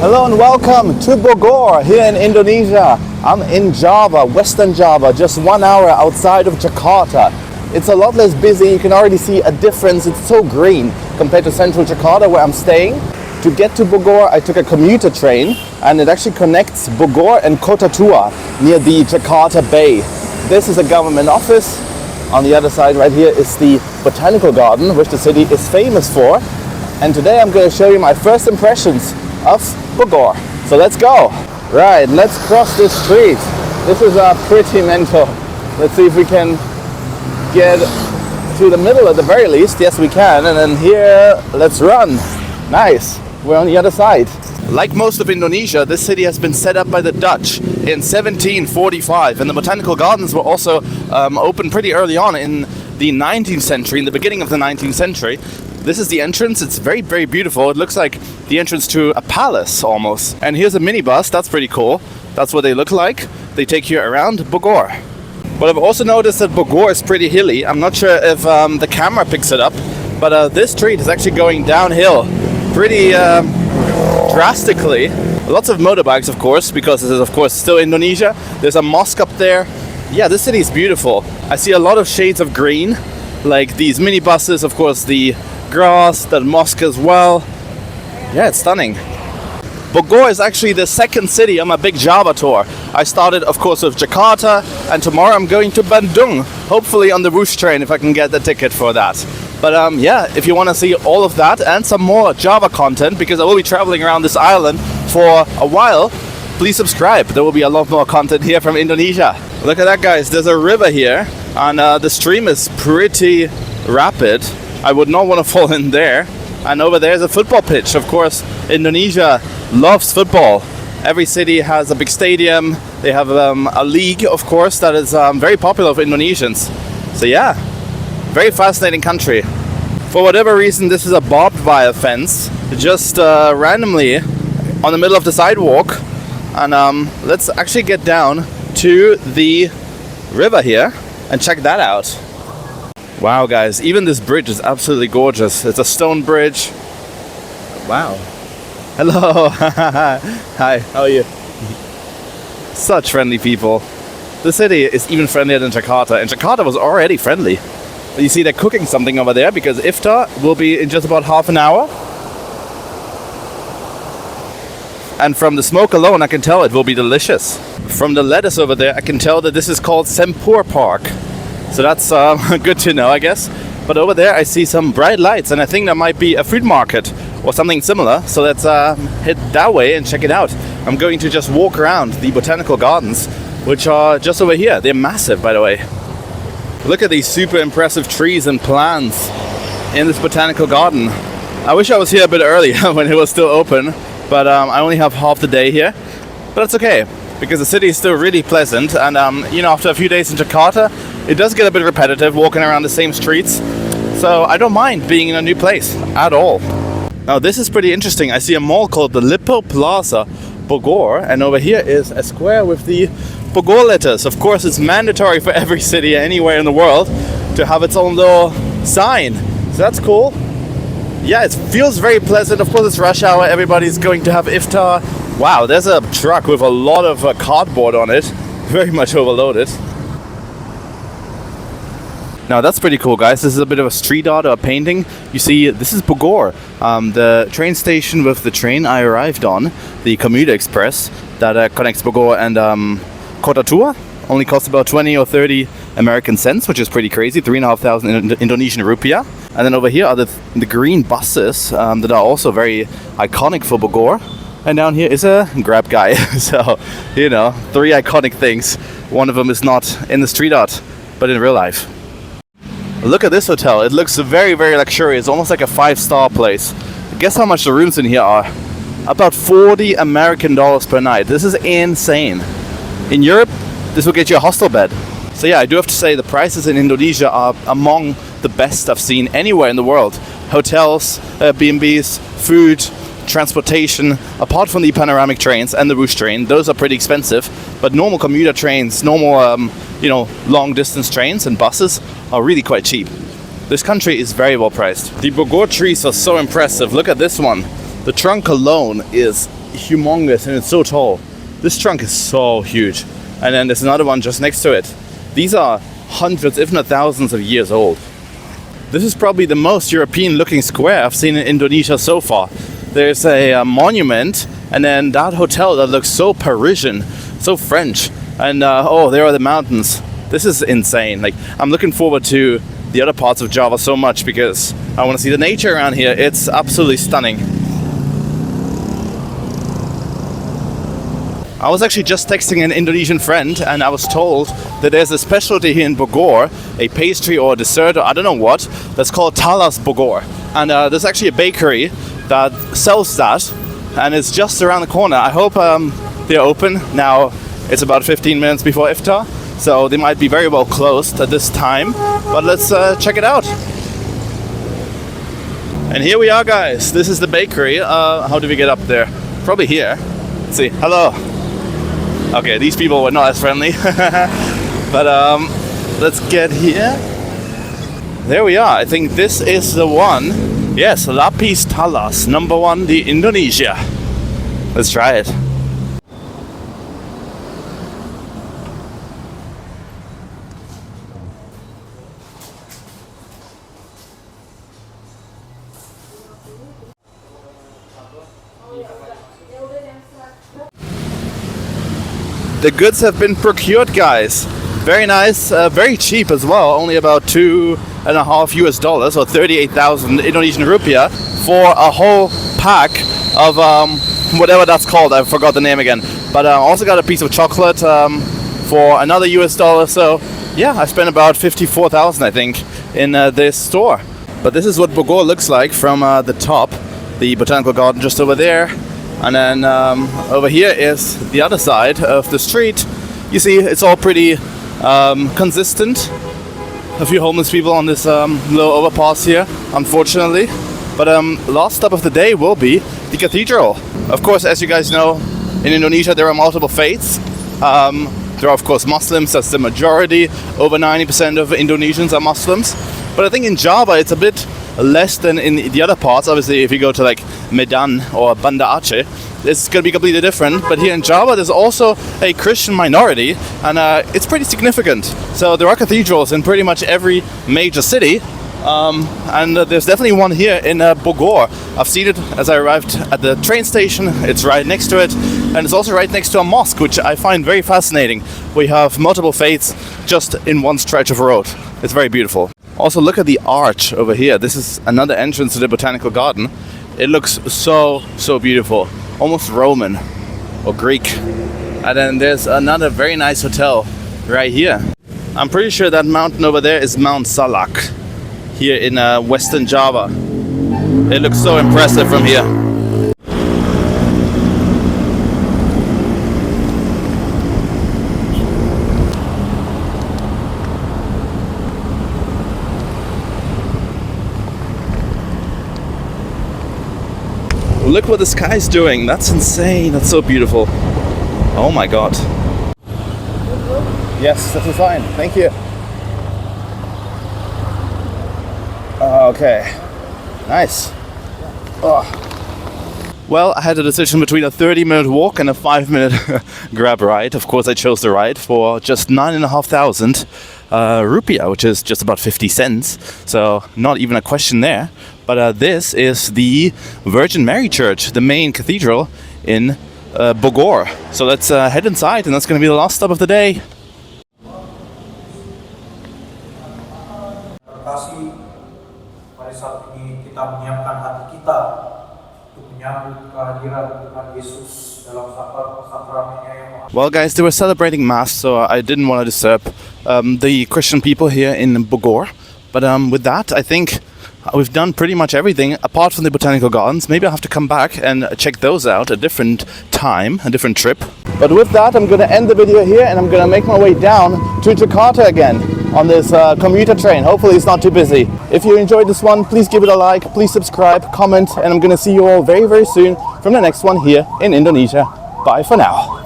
Hello and welcome to Bogor here in Indonesia. I'm in Java, Western Java, just 1 hour outside of Jakarta. It's a lot less busy. You can already see a difference. It's so green compared to central Jakarta where I'm staying. To get to Bogor, I took a commuter train and it actually connects Bogor and Kota Tua near the Jakarta Bay. This is a government office. On the other side right here is the Botanical Garden, which the city is famous for. And today I'm going to show you my first impressions of Bogor. So let's go. Right, let's cross this street. This is pretty mental. Let's see if we can get to the middle at the very least. Yes, we can. And then here, let's run. Nice. We're on the other side. Like most of Indonesia, this city has been set up by the Dutch in 1745, and the Botanical Gardens were also opened pretty early on in the 19th century, in the beginning of the 19th century. This is the entrance. It's very, very beautiful. It looks like the entrance to a palace almost. And here's a minibus. That's pretty cool. That's what they look like. They take you around Bogor. But I've also noticed that Bogor is pretty hilly. I'm not sure if the camera picks it up, but this street is actually going downhill pretty drastically. Lots of motorbikes, of course, because this is, of course, still Indonesia. There's a mosque up there. Yeah, this city is beautiful. I see a lot of shades of green, like these minibuses, of course, the grass, the mosque as well. Yeah, it's stunning. Bogor is actually the second city on my big Java tour. I started, of course, with Jakarta, and tomorrow I'm going to Bandung, hopefully on the Whoosh train if I can get the ticket for that. But yeah, if you want to see all of that and some more Java content, because I will be traveling around this island for a while, please subscribe. There will be a lot more content here from Indonesia. Look at that, guys. There's a river here, and the stream is pretty rapid. I would not want to fall in there. And over there is a football pitch. Of course, Indonesia loves football. Every city has a big stadium. They have a league, of course, that is very popular for Indonesians. So yeah, very fascinating country. For whatever reason, this is a barbed wire fence, just randomly on the middle of the sidewalk. And let's actually get down to the river here and check that out. Wow, guys, even this bridge is absolutely gorgeous. It's a stone bridge. Wow. Hello. Hi, how are you? Such friendly people. The city is even friendlier than Jakarta, and Jakarta was already friendly. You see they're cooking something over there because iftar will be in just about half an hour. And from the smoke alone, I can tell it will be delicious. From the lettuce over there, I can tell that this is called Sempur Park. So that's good to know, I guess. But over there, I see some bright lights, and I think there might be a food market or something similar. So let's head that way and check it out. I'm going to just walk around the Botanical Gardens, which are just over here. They're massive, by the way. Look at these super impressive trees and plants in this Botanical Garden. I wish I was here a bit earlier when it was still open, but I only have half the day here. But it's okay, because the city is still really pleasant, and you know, after a few days in Jakarta, it does get a bit repetitive walking around the same streets. So I don't mind being in a new place at all. Now this is pretty interesting. I see a mall called the Lipo Plaza Bogor, and over here is a square with the Bogor letters. Of course, it's mandatory for every city anywhere in the world to have its own little sign. So that's cool. Yeah, it feels very pleasant. Of course, it's rush hour. Everybody's going to have iftar. Wow, there's a truck with a lot of cardboard on it. Very much overloaded. Now that's pretty cool, guys. This is a bit of a street art or a painting. You see, this is Bogor, the train station with the train I arrived on, the Commuter Express that connects Bogor and Kota Tua. Only costs about 20 or 30 American cents, which is pretty crazy, 3,500 Indonesian rupiah. And then over here are the green buses that are also very iconic for Bogor. And down here is a Grab guy. So, you know, 3 iconic things. One of them is not in the street art, but in real life. Look at this hotel. It looks very, very luxurious, almost like a 5-star place. Guess how much the rooms in here are? About 40 American dollars per night. This is insane. In Europe, this will get you a hostel bed. So yeah, I do have to say the prices in Indonesia are among the best I've seen anywhere in the world. Hotels, B&Bs, food, transportation, apart from the panoramic trains and the Whoosh train, those are pretty expensive. But normal commuter trains, normal long distance trains and buses are really quite cheap. This country is very well priced. The Bogor trees are so impressive. Look at this one. The trunk alone is humongous and it's so tall. This trunk is so huge. And then there's another one just next to it. These are hundreds, if not thousands of years old. This is probably the most European looking square I've seen in Indonesia so far. There's a monument, and then that hotel that looks so Parisian, so French. And oh, there are the mountains. This is insane. Like, I'm looking forward to the other parts of Java so much because I want to see the nature around here. It's absolutely stunning. I was actually just texting an Indonesian friend and I was told that there's a specialty here in Bogor, a pastry or a dessert or I don't know what, that's called Talas Bogor. And there's actually a bakery that sells that and it's just around the corner. I hope they're open. Now it's about 15 minutes before iftar, so they might be very well closed at this time, but let's check it out. And here we are, guys. This is the bakery. How do we get up there? Probably here. Let's see. Hello. Okay, these people were not as friendly. But let's get here. There we are. I think this is the one. Yes, Lapis Talas, number 1, the Indonesia. Let's try it. The goods have been procured, guys. Very nice, very cheap as well. Only about $2.50 or 38,000 Indonesian rupiah for a whole pack of whatever that's called. I forgot the name again. But I also got a piece of chocolate for another $. So yeah, I spent about 54,000, I think, in this store. But this is what Bogor looks like from the top. The Botanical Garden just over there. And then over here is the other side of the street. You see, it's all pretty consistent. A few homeless people on this low overpass here, unfortunately. But last stop of the day will be the Cathedral. Of course, as you guys know, in Indonesia there are multiple faiths. There are, of course, Muslims. That's the majority. Over 90% of Indonesians are Muslims. But I think in Java it's a bit less than in the other parts. Obviously, if you go to like Medan or Banda Aceh, it's going to be completely different. But here in Java, there's also a Christian minority, and it's pretty significant. So there are cathedrals in pretty much every major city, and there's definitely one here in Bogor. I've seen it as I arrived at the train station. It's right next to it, and it's also right next to a mosque, which I find very fascinating. We have multiple faiths just in one stretch of road. It's very beautiful. Also, look at the arch over here. This is another entrance to the Botanical Garden. It looks so beautiful, almost Roman or Greek. And then there's another very nice hotel right here. I'm pretty sure that mountain over there is Mount Salak here in Western Java. It looks so impressive from here. Look what the sky's doing. That's insane. That's so beautiful. Oh my god. Yes, this is fine. Thank you. Okay. Nice. Oh. Well, I had a decision between a 30-minute walk and a 5-minute grab ride. Of course, I chose the ride for just 9,500 rupiah, which is just about 50 cents. So not even a question there. But this is the Virgin Mary Church, the main cathedral in Bogor. So let's head inside, and that's going to be the last stop of the day. Pada saat ini kita menyiapkan hati kita untuk menyambut kehadiran Tuhan Yesus dalam sakramennya yang maha. Well, guys, they were celebrating Mass, so I didn't want to disturb the Christian people here in Bogor. But with that, I think we've done pretty much everything apart from the Botanical Gardens. Maybe I'll have to come back and check those out a different time, a different trip. But with that, I'm going to end the video here and I'm going to make my way down to Jakarta again on this commuter train. Hopefully it's not too busy. If you enjoyed this one, please give it a like, please subscribe, comment, and I'm going to see you all very soon from the next one here in Indonesia. Bye for now.